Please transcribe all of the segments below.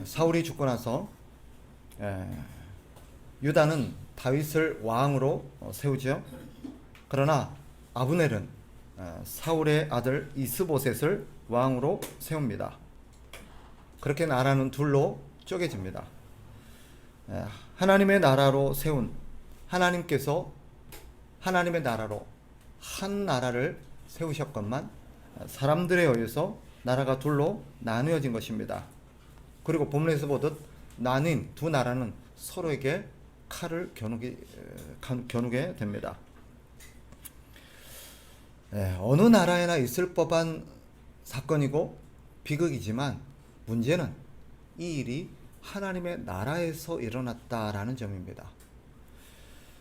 사울이 죽고 나서 유다는 다윗을 왕으로 세우죠. 그러나 아브넬은 사울의 아들 이스보셋을 왕으로 세웁니다. 그렇게 나라는 둘로 쪼개집니다. 하나님의 나라로 세운 하나님께서 하나님의 나라로 한 나라를 세우셨건만 사람들에 의해서 나라가 둘로 나누어진 것입니다. 그리고 본문에서 보듯 나뉜 두 나라는 서로에게 칼을 겨누게 됩니다. 어느 나라에나 있을 법한 사건이고 비극이지만 문제는 이 일이 하나님의 나라에서 일어났다라는 점입니다.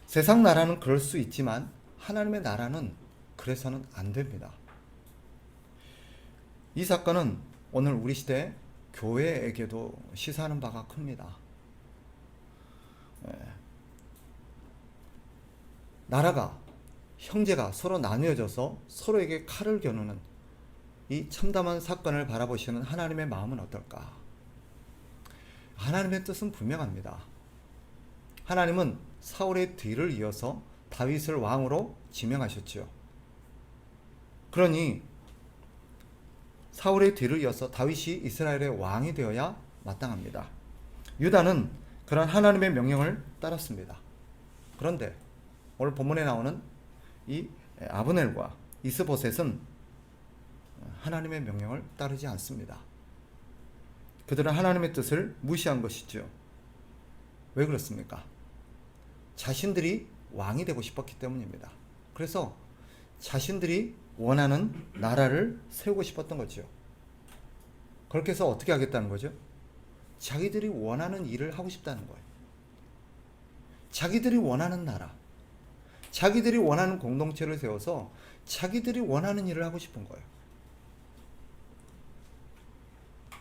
세상 나라는 그럴 수 있지만 하나님의 나라는 그래서는 안 됩니다. 이 사건은 오늘 우리 시대 교회에게도 시사하는 바가 큽니다. 나라가 형제가 서로 나뉘어져서 서로에게 칼을 겨누는 이 참담한 사건을 바라보시는 하나님의 마음은 어떨까? 하나님의 뜻은 분명합니다. 하나님은 사울의 뒤를 이어서 다윗을 왕으로 지명하셨지요. 그러니 사울의 뒤를 이어서 다윗이 이스라엘의 왕이 되어야 마땅합니다. 유다는 그런 하나님의 명령을 따랐습니다. 그런데 오늘 본문에 나오는 이 아브넬과 이스보셋은 하나님의 명령을 따르지 않습니다. 그들은 하나님의 뜻을 무시한 것이죠. 왜 그렇습니까? 자신들이 왕이 되고 싶었기 때문입니다. 그래서 자신들이 원하는 나라를 세우고 싶었던 거죠. 그렇게 해서 어떻게 하겠다는 거죠? 자기들이 원하는 일을 하고 싶다는 거예요. 자기들이 원하는 나라, 자기들이 원하는 공동체를 세워서 자기들이 원하는 일을 하고 싶은 거예요.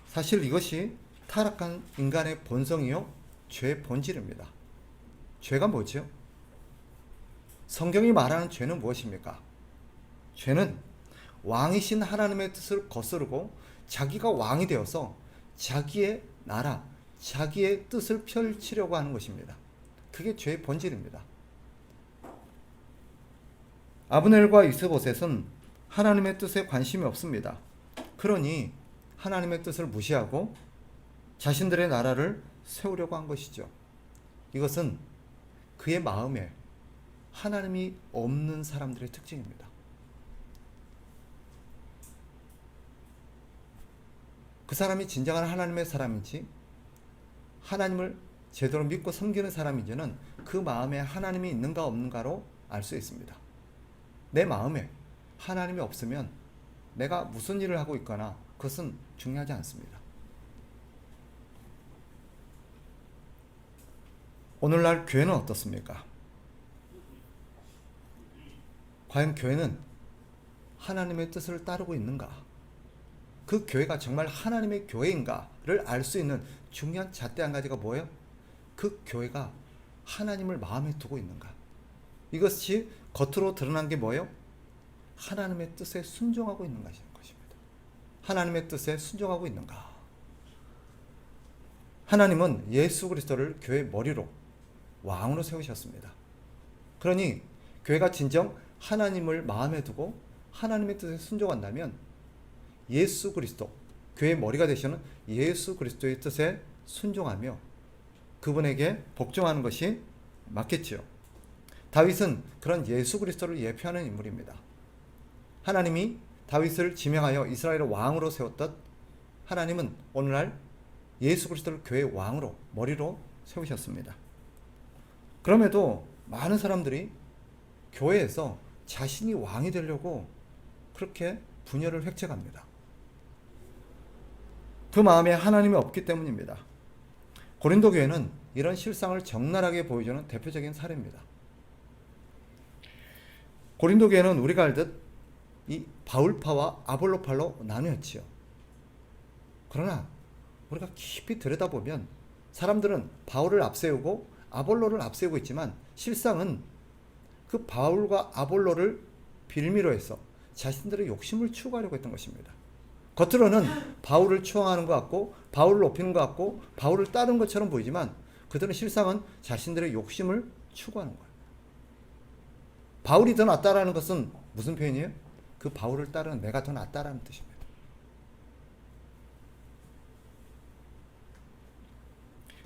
사실 이것이 타락한 인간의 본성이요, 죄의 본질입니다. 죄가 뭐죠? 성경이 말하는 죄는 무엇입니까? 죄는 왕이신 하나님의 뜻을 거스르고 자기가 왕이 되어서 자기의 나라, 자기의 뜻을 펼치려고 하는 것입니다. 그게 죄의 본질입니다. 아브넬과 이스보셋은 하나님의 뜻에 관심이 없습니다. 그러니 하나님의 뜻을 무시하고 자신들의 나라를 세우려고 한 것이죠. 이것은 그의 마음에 하나님이 없는 사람들의 특징입니다. 그 사람이 진정한 하나님의 사람인지 하나님을 제대로 믿고 섬기는 사람인지는 그 마음에 하나님이 있는가 없는가로 알 수 있습니다. 내 마음에 하나님이 없으면 내가 무슨 일을 하고 있거나 그것은 중요하지 않습니다. 오늘날 교회는 어떻습니까? 과연 교회는 하나님의 뜻을 따르고 있는가? 그 교회가 정말 하나님의 교회인가를 알 수 있는 중요한 잣대 한 가지가 뭐예요? 그 교회가 하나님을 마음에 두고 있는가? 이것이 겉으로 드러난 게 뭐예요? 하나님의 뜻에 순종하고 있는 것입니다. 하나님의 뜻에 순종하고 있는가? 하나님은 예수 그리스도를 교회의 머리로 왕으로 세우셨습니다. 그러니 교회가 진정 하나님을 마음에 두고 하나님의 뜻에 순종한다면 예수 그리스도, 교회의 머리가 되시는 예수 그리스도의 뜻에 순종하며 그분에게 복종하는 것이 맞겠지요. 다윗은 그런 예수 그리스도를 예표하는 인물입니다. 하나님이 다윗을 지명하여 이스라엘의 왕으로 세웠던 하나님은 오늘날 예수 그리스도를 교회의 왕으로, 머리로 세우셨습니다. 그럼에도 많은 사람들이 교회에서 자신이 왕이 되려고 그렇게 분열을 획책합니다. 그 마음에 하나님이 없기 때문입니다. 고린도 교회는 이런 실상을 적나라하게 보여주는 대표적인 사례입니다. 고린도 교회는 우리가 알듯 이 바울파와 아볼로파로 나누었지요. 그러나 우리가 깊이 들여다보면 사람들은 바울을 앞세우고 아볼로를 앞세우고 있지만 실상은 그 바울과 아볼로를 빌미로 해서 자신들의 욕심을 추구하려고 했던 것입니다. 겉으로는 바울을 추앙하는 것 같고 바울을 높이는 것 같고 바울을 따르는 것처럼 보이지만 그들은 실상은 자신들의 욕심을 추구하는 거예요. 바울이 더 낫다라는 것은 무슨 표현이에요? 그 바울을 따르는 내가 더 낫다라는 뜻입니다.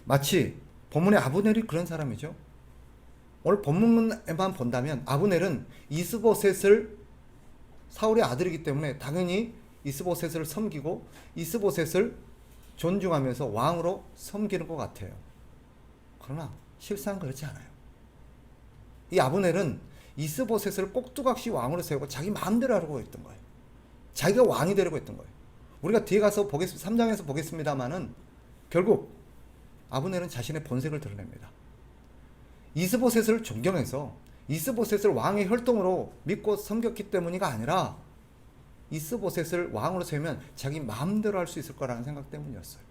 마치 본문의 아브넬이 그런 사람이죠. 오늘 본문에만 본다면 아브넬은 이스보셋을 사울의 아들이기 때문에 당연히 이스보셋을 섬기고 이스보셋을 존중하면서 왕으로 섬기는 것 같아요. 그러나 실상 그렇지 않아요. 이 아브넬은 이스보셋을 꼭두각시 왕으로 세우고 자기 마음대로 하려고 했던 거예요. 자기가 왕이 되려고 했던 거예요. 우리가 뒤에 가서 3장에서 보겠습니다만은 결국 아브넬은 자신의 본색을 드러냅니다. 이스보셋을 존경해서 이스보셋을 왕의 혈통으로 믿고 섬겼기 때문이가 아니라 이스보셋을 왕으로 세우면 자기 마음대로 할 수 있을 거라는 생각 때문이었어요.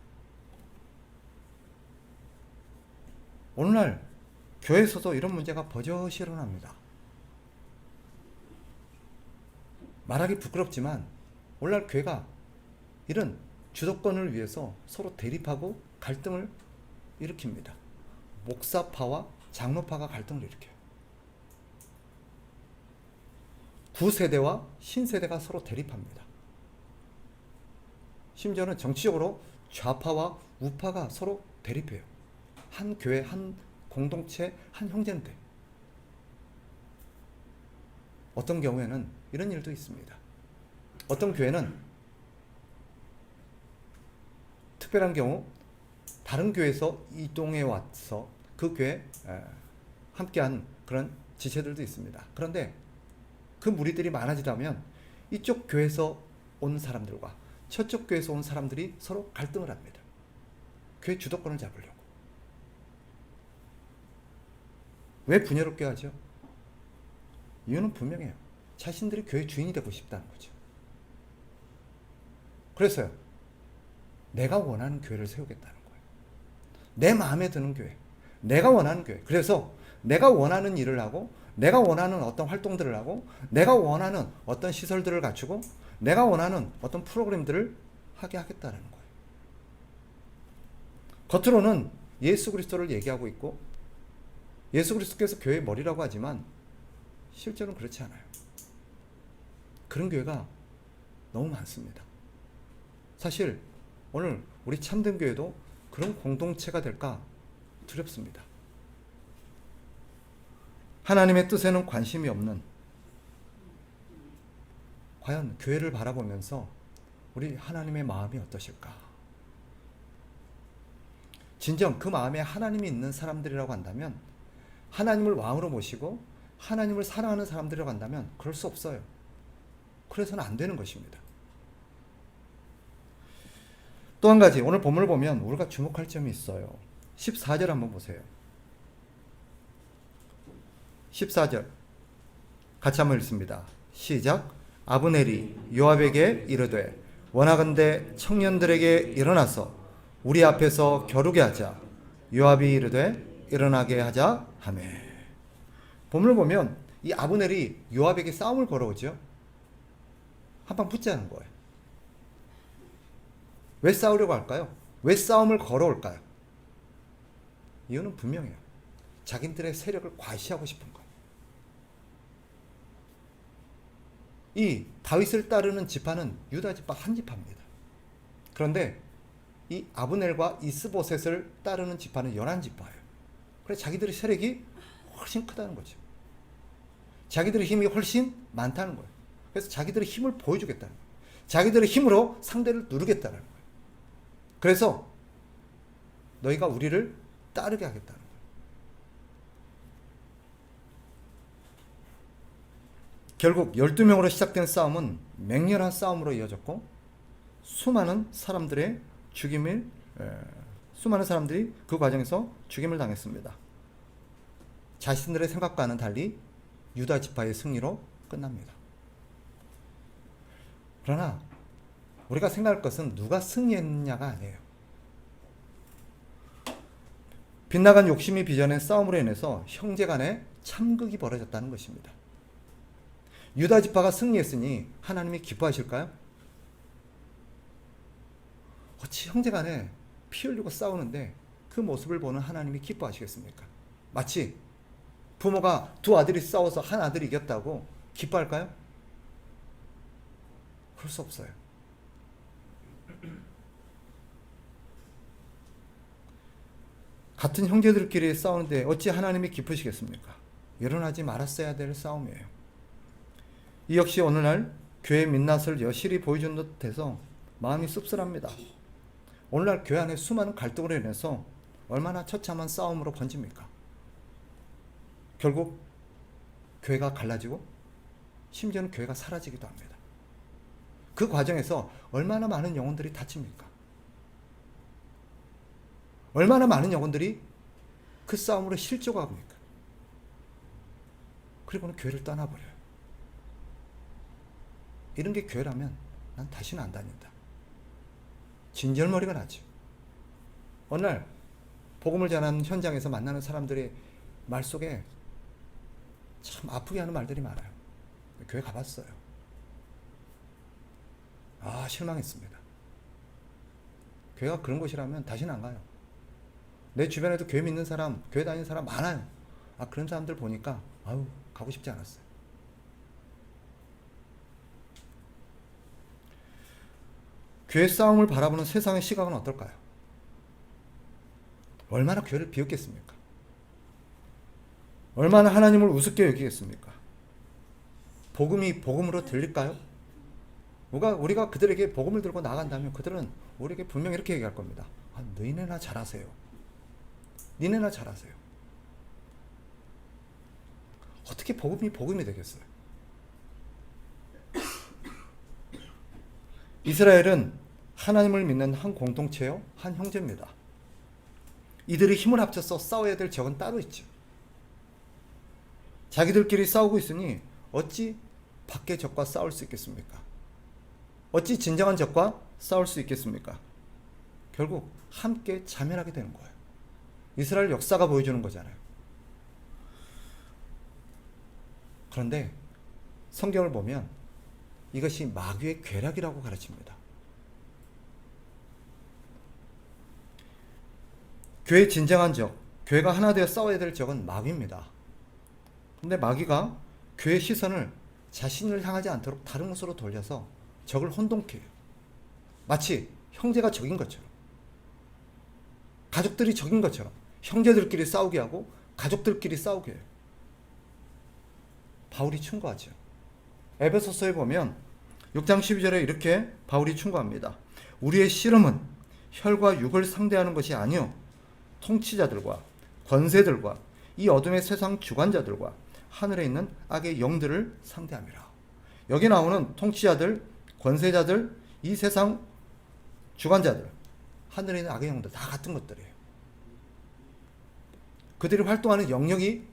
오늘날 교회에서도 이런 문제가 버젓이 일어납니다. 말하기 부끄럽지만 오늘날 교회가 이런 주도권을 위해서 서로 대립하고 갈등을 일으킵니다. 목사파와 장로파가 갈등을 일으켜요. 구세대와 신세대가 서로 대립합니다. 심지어는 정치적으로 좌파와 우파가 서로 대립해요. 한 교회, 한 공동체, 한 형제인데 어떤 경우에는 이런 일도 있습니다. 어떤 교회는 특별한 경우 다른 교회에서 이동해 와서 그 교회에 함께한 그런 지체들도 있습니다. 그런데 그 무리들이 많아지다 보면 이쪽 교회에서 온 사람들과 저쪽 교회에서 온 사람들이 서로 갈등을 합니다. 교회 주도권을 잡으려고. 왜 분열롭게 하죠? 이유는 분명해요. 자신들이 교회 주인이 되고 싶다는 거죠. 그래서요. 내가 원하는 교회를 세우겠다는 거예요. 내 마음에 드는 교회. 내가 원하는 교회. 그래서 내가 원하는 일을 하고 내가 원하는 어떤 활동들을 하고 내가 원하는 어떤 시설들을 갖추고 내가 원하는 어떤 프로그램들을 하게 하겠다는 거예요. 겉으로는 예수 그리스도를 얘기하고 있고 예수 그리스도께서 교회의 머리라고 하지만 실제로는 그렇지 않아요. 그런 교회가 너무 많습니다. 사실 오늘 우리 참된 교회도 그런 공동체가 될까 두렵습니다. 하나님의 뜻에는 관심이 없는 과연 교회를 바라보면서 우리 하나님의 마음이 어떠실까? 진정 그 마음에 하나님이 있는 사람들이라고 한다면 하나님을 왕으로 모시고 하나님을 사랑하는 사람들이라고 한다면 그럴 수 없어요. 그래서는 안 되는 것입니다. 또 한 가지 오늘 본문을 보면 우리가 주목할 점이 있어요. 14절 한번 보세요. 14절 같이 한번 읽습니다. 시작. 아브넬이 요압에게 이르되 원하건대 청년들에게 일어나서 우리 앞에서 겨루게 하자. 요압이 이르되 일어나게 하자 하며. 본문을 보면 이 아브넬이 요압에게 싸움을 걸어오죠. 한방 붙자는 거예요. 왜 싸우려고 할까요? 왜 싸움을 걸어올까요? 이유는 분명해요. 자기들의 세력을 과시하고 싶은 거예요. 이 다윗을 따르는 지파는 유다 지파 한 지파입니다. 그런데 이 아브넬과 이스보셋을 따르는 지파는 11지파예요. 그래서 자기들의 세력이 훨씬 크다는 거죠. 자기들의 힘이 훨씬 많다는 거예요. 그래서 자기들의 힘을 보여주겠다는 거예요. 자기들의 힘으로 상대를 누르겠다는 거예요. 그래서 너희가 우리를 따르게 하겠다는 거예요. 결국 12명으로 시작된 싸움은 맹렬한 싸움으로 이어졌고 수많은 사람들이 그 과정에서 죽임을 당했습니다. 자신들의 생각과는 달리 유다 지파의 승리로 끝납니다. 그러나 우리가 생각할 것은 누가 승리했느냐가 아니에요. 빗나간 욕심이 빚어낸 싸움으로 인해서 형제 간에 참극이 벌어졌다는 것입니다. 유다 지파가 승리했으니 하나님이 기뻐하실까요? 어찌 형제간에 피 흘리고 싸우는데 그 모습을 보는 하나님이 기뻐하시겠습니까? 마치 부모가 두 아들이 싸워서 한 아들이 이겼다고 기뻐할까요? 그럴 수 없어요. 같은 형제들끼리 싸우는데 어찌 하나님이 기쁘시겠습니까? 일어나지 말았어야 될 싸움이에요. 이 역시 오늘날 교회 민낯을 여실히 보여준 듯해서 마음이 씁쓸합니다. 오늘날 교회 안에 수많은 갈등으로 인해서 얼마나 처참한 싸움으로 번집니까? 결국 교회가 갈라지고 심지어는 교회가 사라지기도 합니다. 그 과정에서 얼마나 많은 영혼들이 다칩니까? 얼마나 많은 영혼들이 그 싸움으로 실족합니까? 그리고는 교회를 떠나버려요. 이런 게 교회라면 난 다시는 안 다닌다. 진절머리가 나죠. 어느 날 복음을 전하는 현장에서 만나는 사람들의 말 속에 참 아프게 하는 말들이 많아요. 교회 가봤어요. 아, 실망했습니다. 교회가 그런 곳이라면 다시는 안 가요. 내 주변에도 교회 믿는 사람, 교회 다니는 사람 많아요. 아, 그런 사람들 보니까 아유, 가고 싶지 않았어요. 교회 싸움을 바라보는 세상의 시각은 어떨까요? 얼마나 교회를 비웃겠습니까? 얼마나 하나님을 우습게 여기겠습니까? 복음이 복음으로 들릴까요? 우리가 그들에게 복음을 들고 나간다면 그들은 우리에게 분명히 이렇게 얘기할 겁니다. 아, 너희네나 잘하세요. 니네나 잘하세요. 어떻게 복음이 되겠어요? 이스라엘은 하나님을 믿는 한 공동체요, 한 형제입니다. 이들이 힘을 합쳐서 싸워야 될 적은 따로 있죠. 자기들끼리 싸우고 있으니 어찌 밖의 적과 싸울 수 있겠습니까? 어찌 진정한 적과 싸울 수 있겠습니까? 결국 함께 자멸하게 되는 거예요. 이스라엘 역사가 보여주는 거잖아요. 그런데 성경을 보면 이것이 마귀의 괴락이라고 가르칩니다. 교회의 진정한 적, 교회가 하나 되어 싸워야 될 적은 마귀입니다. 근데 마귀가 교회의 시선을 자신을 향하지 않도록 다른 곳으로 돌려서 적을 혼동케 해요. 마치 형제가 적인 것처럼, 가족들이 적인 것처럼 형제들끼리 싸우게 하고 가족들끼리 싸우게 해요. 바울이 충고하죠. 에베소서에 보면 6장 12절에 이렇게 바울이 충고합니다. 우리의 씨름은 혈과 육을 상대하는 것이 아니요 통치자들과 권세들과 이 어둠의 세상 주관자들과 하늘에 있는 악의 영들을 상대함이라. 여기 나오는 통치자들, 권세자들, 이 세상 주관자들, 하늘에 있는 악의 영들 다 같은 것들이에요. 그들이 활동하는 영역이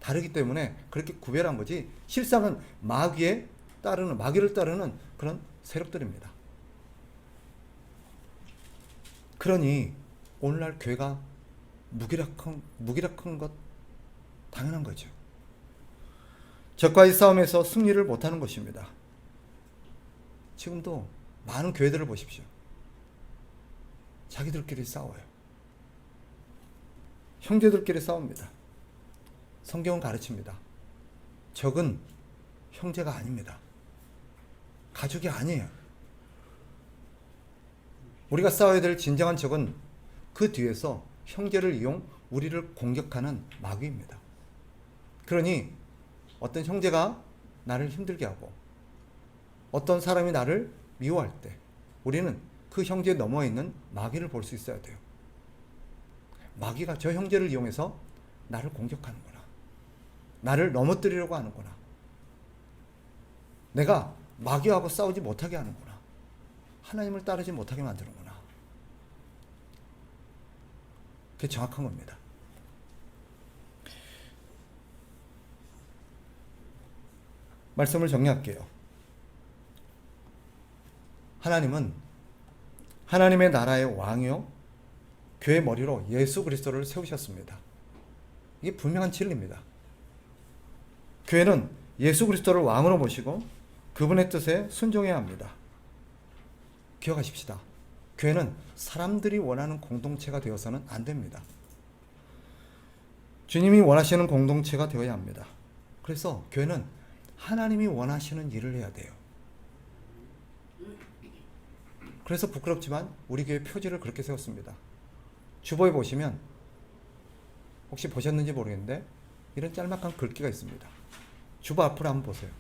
다르기 때문에 그렇게 구별한 거지 실상은 마귀를 따르는 그런 세력들입니다. 그러니 오늘날 교회가 무기력한 것 당연한 거죠. 적과의 싸움에서 승리를 못하는 것입니다. 지금도 많은 교회들을 보십시오. 자기들끼리 싸워요. 형제들끼리 싸웁니다. 성경은 가르칩니다. 적은 형제가 아닙니다. 가족이 아니에요. 우리가 싸워야 될 진정한 적은 그 뒤에서 형제를 이용 우리를 공격하는 마귀입니다. 그러니 어떤 형제가 나를 힘들게 하고 어떤 사람이 나를 미워할 때 우리는 그 형제 너머에 있는 마귀를 볼 수 있어야 돼요. 마귀가 저 형제를 이용해서 나를 공격하는구나. 나를 넘어뜨리려고 하는구나. 내가 마귀하고 싸우지 못하게 하는구나. 하나님을 따르지 못하게 만드는구나. 그게 정확한 겁니다. 말씀을 정리할게요. 하나님은 하나님의 나라의 왕이요 교회 머리로 예수 그리스도를 세우셨습니다. 이게 분명한 진리입니다. 교회는 예수 그리스도를 왕으로 모시고 그분의 뜻에 순종해야 합니다. 기억하십시다. 교회는 사람들이 원하는 공동체가 되어서는 안 됩니다. 주님이 원하시는 공동체가 되어야 합니다. 그래서 교회는 하나님이 원하시는 일을 해야 돼요. 그래서 부끄럽지만 우리 교회 표지를 그렇게 세웠습니다. 주보에 보시면 혹시 보셨는지 모르겠는데 이런 짤막한 글귀가 있습니다. 주보 앞을 한번 보세요.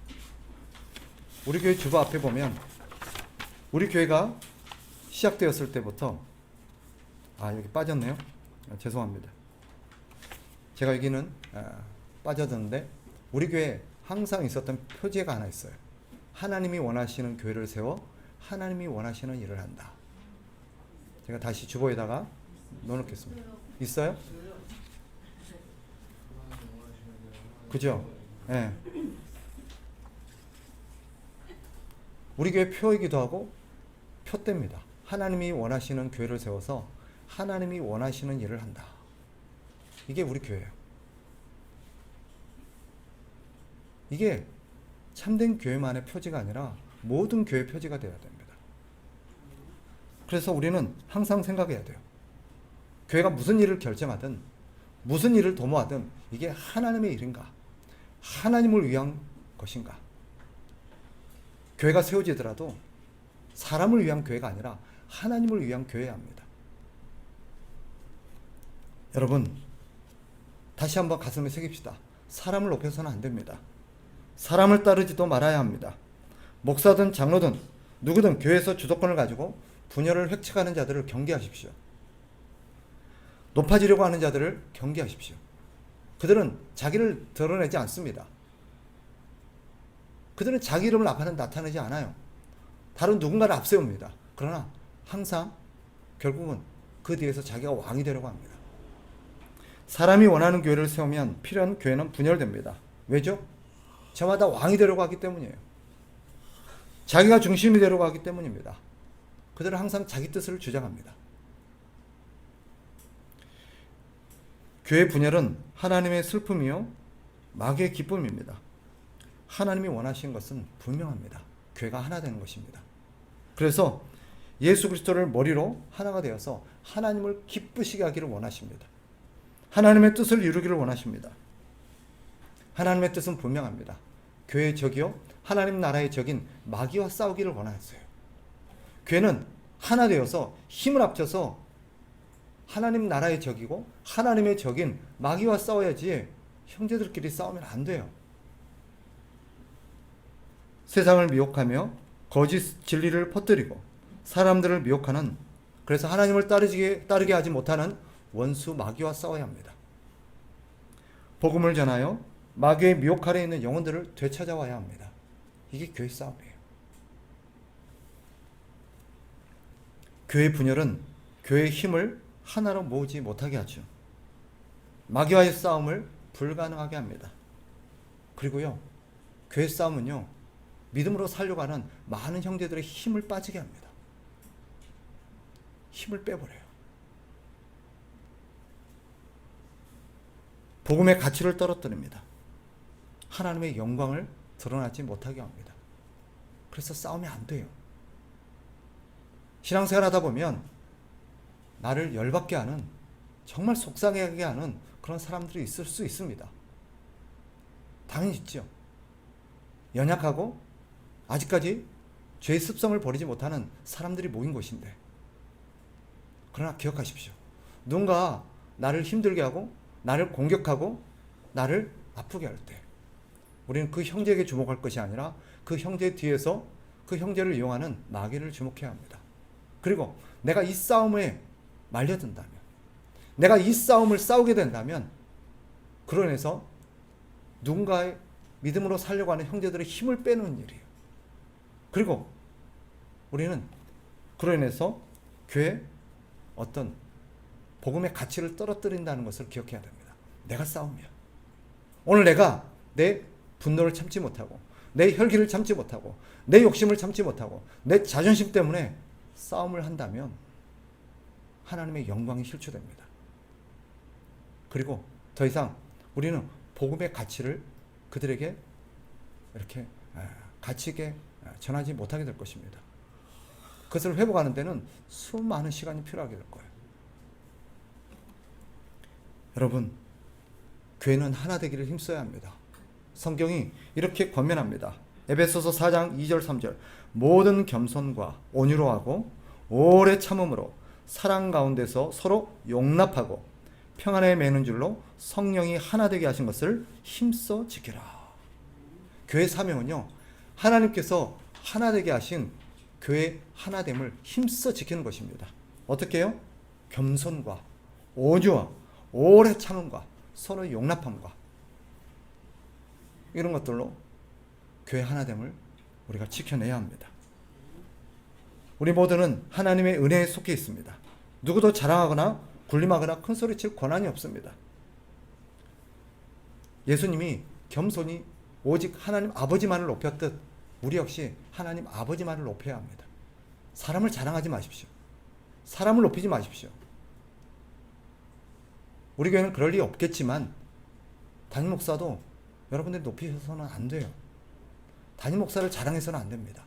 우리 교회 주보 앞에 보면 우리 교회가 시작되었을 때부터 여기 빠졌네요. 죄송합니다. 제가 여기는 빠져드는데 우리 교회에 항상 있었던 표지가 하나 있어요. 하나님이 원하시는 교회를 세워 하나님이 원하시는 일을 한다. 제가 다시 주보에다가 넣어놓겠습니다. 있어요? 그죠? 네. 우리 교회 표이기도 하고 표대입니다. 하나님이 원하시는 교회를 세워서 하나님이 원하시는 일을 한다. 이게 우리 교회예요. 이게 참된 교회만의 표지가 아니라 모든 교회 표지가 되어야 됩니다. 그래서 우리는 항상 생각해야 돼요. 교회가 무슨 일을 결정하든 무슨 일을 도모하든 이게 하나님의 일인가? 하나님을 위한 것인가? 교회가 세워지더라도 사람을 위한 교회가 아니라 하나님을 위한 교회여야 합니다. 여러분, 다시 한번 가슴에 새깁시다. 사람을 높여서는 안 됩니다. 사람을 따르지도 말아야 합니다. 목사든 장로든 누구든 교회에서 주도권을 가지고 분열을 획책하는 자들을 경계하십시오. 높아지려고 하는 자들을 경계하십시오. 그들은 자기를 드러내지 않습니다. 그들은 자기 이름을 나타내지 않아요. 다른 누군가를 앞세웁니다. 그러나 항상 결국은 그 뒤에서 자기가 왕이 되려고 합니다. 사람이 원하는 교회를 세우면 필요한 교회는 분열됩니다. 왜죠? 저마다 왕이 되려고 하기 때문이에요. 자기가 중심이 되려고 하기 때문입니다. 그들은 항상 자기 뜻을 주장합니다. 교회 분열은 하나님의 슬픔이요 마귀의 기쁨입니다. 하나님이 원하신 것은 분명합니다. 교회가 하나 되는 것입니다. 그래서 예수 그리스도를 머리로 하나가 되어서 하나님을 기쁘시게 하기를 원하십니다. 하나님의 뜻을 이루기를 원하십니다. 하나님의 뜻은 분명합니다. 교회의 적이요 하나님 나라의 적인 마귀와 싸우기를 원하였어요. 교회는 하나 되어서 힘을 합쳐서 하나님 나라의 적이고 하나님의 적인 마귀와 싸워야지 형제들끼리 싸우면 안 돼요. 세상을 미혹하며 거짓 진리를 퍼뜨리고 사람들을 미혹하는, 그래서 하나님을 따르게 하지 못하는 원수 마귀와 싸워야 합니다. 복음을 전하여 마귀의 미혹 아래에 있는 영혼들을 되찾아와야 합니다. 이게 교회 싸움이에요. 교회 분열은 교회의 힘을 하나로 모으지 못하게 하죠. 마귀와의 싸움을 불가능하게 합니다. 그리고요, 교회 싸움은요, 믿음으로 살려고 하는 많은 형제들의 힘을 빠지게 합니다. 힘을 빼버려요. 복음의 가치를 떨어뜨립니다. 하나님의 영광을 드러나지 못하게 합니다. 그래서 싸우면 안 돼요. 신앙생활 하다 보면 나를 열받게 하는, 정말 속상하게 하는 그런 사람들이 있을 수 있습니다. 당연히 있죠. 연약하고 아직까지 죄의 습성을 버리지 못하는 사람들이 모인 곳인데, 그러나 기억하십시오. 누군가 나를 힘들게 하고 나를 공격하고 나를 아프게 할 때 우리는 그 형제에게 주목할 것이 아니라 그 형제 뒤에서 그 형제를 이용하는 마귀를 주목해야 합니다. 그리고 내가 이 싸움에 말려든다면, 내가 이 싸움을 싸우게 된다면 그로 인해서 누군가의 믿음으로 살려고 하는 형제들의 힘을 빼는 일이에요. 그리고 우리는 그로 인해서 교회에 어떤 복음의 가치를 떨어뜨린다는 것을 기억해야 됩니다. 내가 싸우면, 오늘 내가 내 분노를 참지 못하고 내 혈기를 참지 못하고 내 욕심을 참지 못하고 내 자존심 때문에 싸움을 한다면 하나님의 영광이 실추됩니다. 그리고 더 이상 우리는 복음의 가치를 그들에게 이렇게 가치 있게 전하지 못하게 될 것입니다. 그것을 회복하는 데는 수많은 시간이 필요하게 될 거예요. 여러분, 교회는 하나 되기를 힘써야 합니다. 성경이 이렇게 권면합니다. 에베소서 4장 2절 3절 모든 겸손과 온유로 하고 오래 참음으로 사랑 가운데서 서로 용납하고 평안에 매는 줄로 성령이 하나 되게 하신 것을 힘써 지켜라. 교회 사명은요, 하나님께서 하나 되게 하신 교회 하나됨을 힘써 지키는 것입니다. 어떻게 해요? 겸손과 온유와 오래 참음과 서로 용납함과 이런 것들로 교회 하나됨을 우리가 지켜내야 합니다. 우리 모두는 하나님의 은혜에 속해 있습니다. 누구도 자랑하거나 군림하거나 큰소리칠 권한이 없습니다. 예수님이 겸손히 오직 하나님 아버지만을 높였듯 우리 역시 하나님 아버지만을 높여야 합니다. 사람을 자랑하지 마십시오. 사람을 높이지 마십시오. 우리 교회는 그럴 리 없겠지만 담임 목사도 여러분들이 높이셔서는 안 돼요. 담임 목사를 자랑해서는 안 됩니다.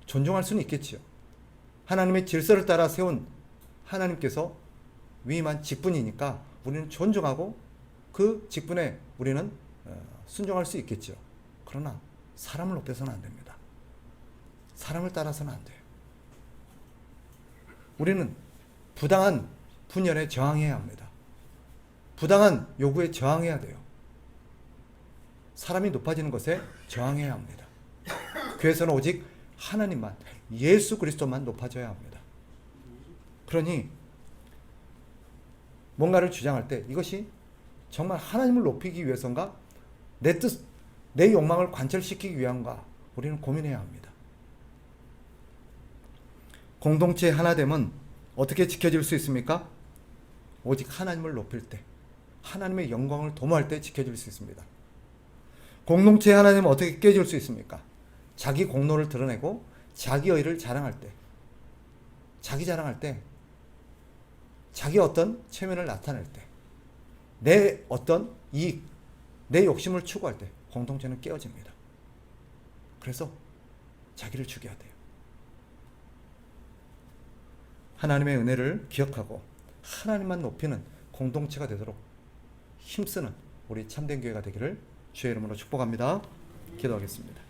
존중할 수는 있겠지요. 하나님의 질서를 따라 세운 하나님께서 위임한 직분이니까 우리는 존중하고 그 직분에 우리는 순종할 수 있겠죠. 그러나 사람을 높여서는 안 됩니다. 사람을 따라서는 안 돼요. 우리는 부당한 분열에 저항해야 합니다. 부당한 요구에 저항해야 돼요. 사람이 높아지는 것에 저항해야 합니다. 교회에서는 오직 하나님만, 예수 그리스도만 높아져야 합니다. 그러니 뭔가를 주장할 때 이것이 정말 하나님을 높이기 위해서인가? 내 뜻, 내 욕망을 관철시키기 위한가? 우리는 고민해야 합니다. 공동체의 하나됨은 어떻게 지켜질 수 있습니까? 오직 하나님을 높일 때, 하나님의 영광을 도모할 때 지켜질 수 있습니다. 공동체의 하나됨은 어떻게 깨질 수 있습니까? 자기 공로를 드러내고 자기 의의를 자랑할 때, 자기 자랑할 때, 자기 어떤 체면을 나타낼 때, 내 어떤 이익, 내 욕심을 추구할 때 공동체는 깨어집니다. 그래서 자기를 죽여야 돼요. 하나님의 은혜를 기억하고 하나님만 높이는 공동체가 되도록 힘쓰는 우리 참된 교회가 되기를 주의 이름으로 축복합니다. 기도하겠습니다.